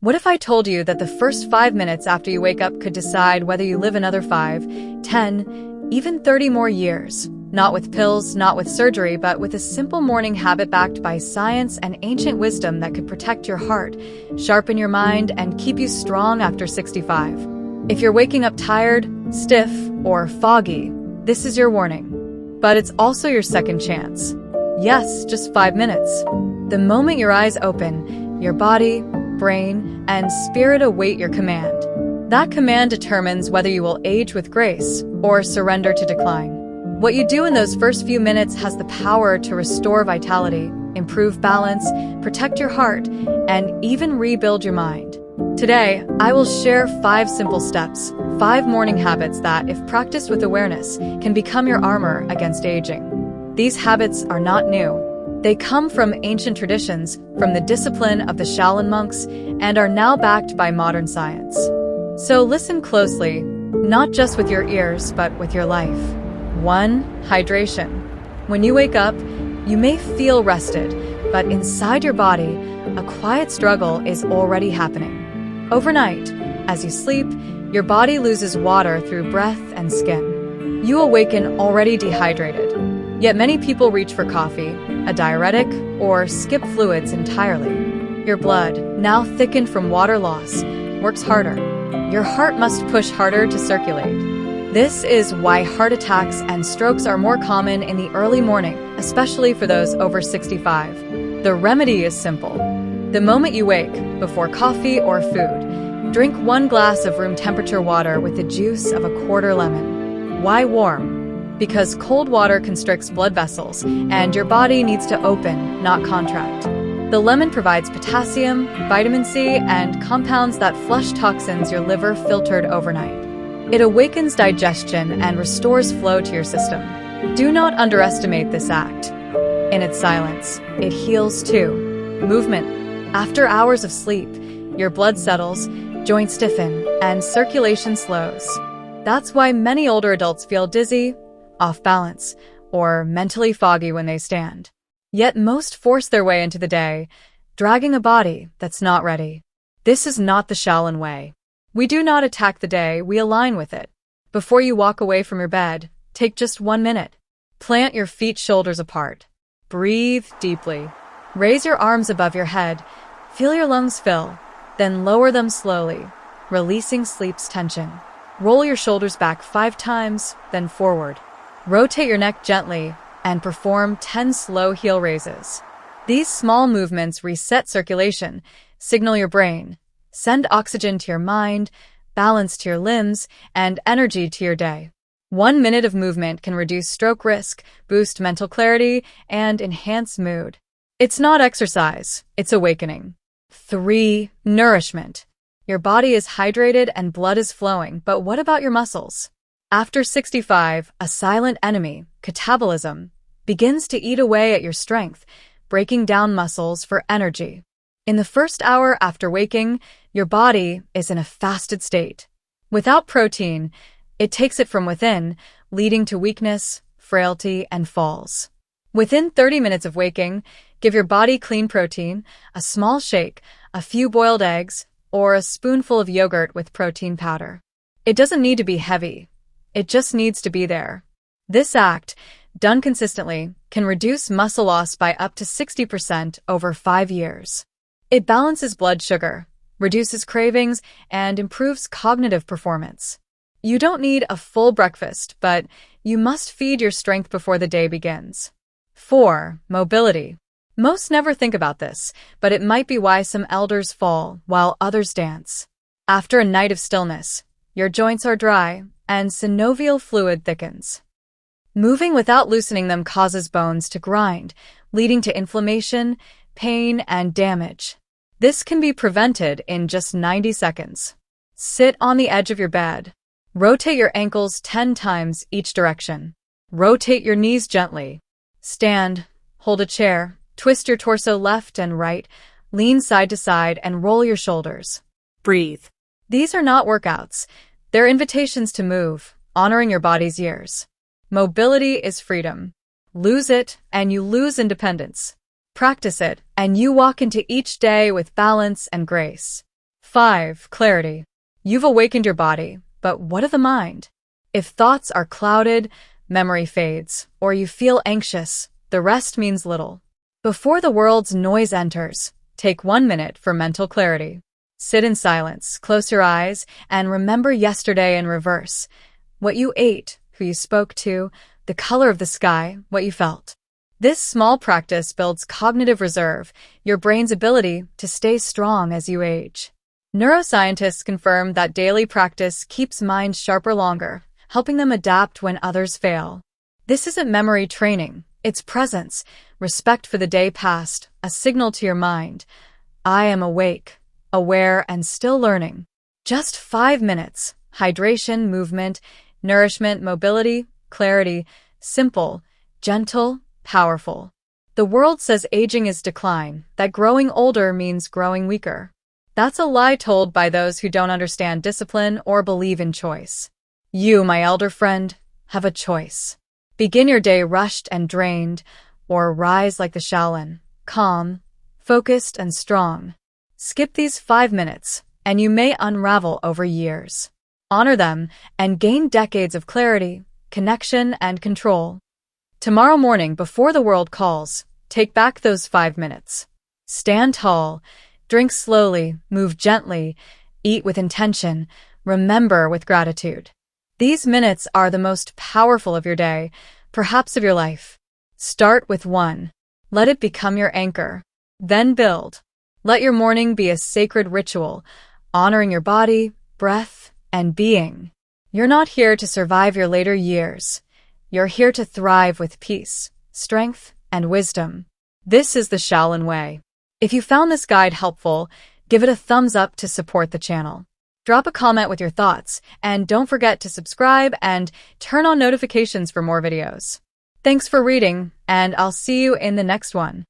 What if I told you that the first 5 minutes after you wake up could decide whether you live another 5, 10, even 30 more years? Not with pills, not with surgery, but with a simple morning habit backed by science and ancient wisdom that could protect your heart, sharpen your mind, and keep you strong after 65. If you're waking up tired, stiff, or foggy, this is your warning. But it's also your second chance. Yes, just 5 minutes. The moment your eyes open, your body, brain, and spirit await your command. That command determines whether you will age with grace or surrender to decline. What you do in those first few minutes has the power to restore vitality, improve balance, protect your heart, and even rebuild your mind. Today, I will share 5 simple steps, 5 morning habits that, if practiced with awareness, can become your armor against aging. These habits are not new. They come from ancient traditions, from the discipline of the Shaolin monks, and are now backed by modern science. So listen closely, not just with your ears, but with your life. 1. Hydration. When you wake up, you may feel rested, but inside your body, a quiet struggle is already happening. Overnight, as you sleep, your body loses water through breath and skin. You awaken already dehydrated. Yet many people reach for coffee, a diuretic, or skip fluids entirely. Your blood, now thickened from water loss, works harder. Your heart must push harder to circulate. This is why heart attacks and strokes are more common in the early morning, especially for those over 65. The remedy is simple. The moment you wake, before coffee or food, drink 1 glass of room temperature water with the juice of a quarter lemon. Why warm? Because cold water constricts blood vessels, and your body needs to open, not contract. The lemon provides potassium, vitamin C, and compounds that flush toxins your liver filtered overnight. It awakens digestion and restores flow to your system. Do not underestimate this act. In its silence, it heals too. Movement. After hours of sleep, your blood settles, joints stiffen, and circulation slows. That's why many older adults feel dizzy, off balance, or mentally foggy when they stand. Yet most force their way into the day, dragging a body that's not ready. This is not the Shaolin way. We do not attack the day, we align with it. Before you walk away from your bed, take just 1 minute. Plant your feet shoulders apart. Breathe deeply. Raise your arms above your head. Feel your lungs fill. Then lower them slowly, releasing sleep's tension. Roll your shoulders back 5 times, then forward. Rotate your neck gently and perform 10 slow heel raises. These small movements reset circulation, signal your brain, send oxygen to your mind, balance to your limbs, and energy to your day. 1 minute of movement can reduce stroke risk, boost mental clarity, and enhance mood. It's not exercise, it's awakening. 3. Nourishment. Your body is hydrated and blood is flowing, but what about your muscles? After 65, a silent enemy, catabolism, begins to eat away at your strength, breaking down muscles for energy. In the first hour after waking, your body is in a fasted state. Without protein, it takes it from within, leading to weakness, frailty, and falls. Within 30 minutes of waking, give your body clean protein, a small shake, a few boiled eggs, or a spoonful of yogurt with protein powder. It doesn't need to be heavy. It just needs to be there. This act, done consistently, can reduce muscle loss by up to 60% over 5 years. It balances blood sugar, reduces cravings, and improves cognitive performance. You don't need a full breakfast, but you must feed your strength before the day begins. 4. Mobility. Most never think about this, but it might be why some elders fall while others dance. After a night of stillness, your joints are dry, and synovial fluid thickens. Moving without loosening them causes bones to grind, leading to inflammation, pain, and damage. This can be prevented in just 90 seconds. Sit on the edge of your bed. Rotate your ankles 10 times each direction. Rotate your knees gently. Stand, hold a chair, twist your torso left and right, lean side to side, and roll your shoulders. Breathe. These are not workouts. They're invitations to move, honoring your body's years. Mobility is freedom. Lose it, and you lose independence. Practice it, and you walk into each day with balance and grace. 5. Clarity. You've awakened your body, but what of the mind? If thoughts are clouded, memory fades, or you feel anxious, the rest means little. Before the world's noise enters, take 1 minute for mental clarity. Sit in silence, close your eyes, and remember yesterday in reverse. What you ate, who you spoke to, the color of the sky, what you felt. This small practice builds cognitive reserve, your brain's ability to stay strong as you age. Neuroscientists confirm that daily practice keeps minds sharper longer, helping them adapt when others fail. This isn't memory training, it's presence, respect for the day past, a signal to your mind. I am awake, aware, and still learning. Just 5 minutes. Hydration, movement, nourishment, mobility, clarity. Simple, gentle, powerful. The world says aging is decline, that growing older means growing weaker. That's a lie told by those who don't understand discipline or believe in choice. You, my elder friend, have a choice. Begin your day rushed and drained, or rise like the Shaolin, calm, focused, and strong. Skip these 5 minutes, and you may unravel over years. Honor them and gain decades of clarity, connection, and control. Tomorrow morning, before the world calls, take back those 5 minutes. Stand tall, drink slowly, move gently, eat with intention, remember with gratitude. These minutes are the most powerful of your day, perhaps of your life. Start with 1. Let it become your anchor. Then build. Let your morning be a sacred ritual, honoring your body, breath, and being. You're not here to survive your later years. You're here to thrive with peace, strength, and wisdom. This is the Shaolin way. If you found this guide helpful, give it a thumbs up to support the channel. Drop a comment with your thoughts, and don't forget to subscribe and turn on notifications for more videos. Thanks for reading, and I'll see you in the next one.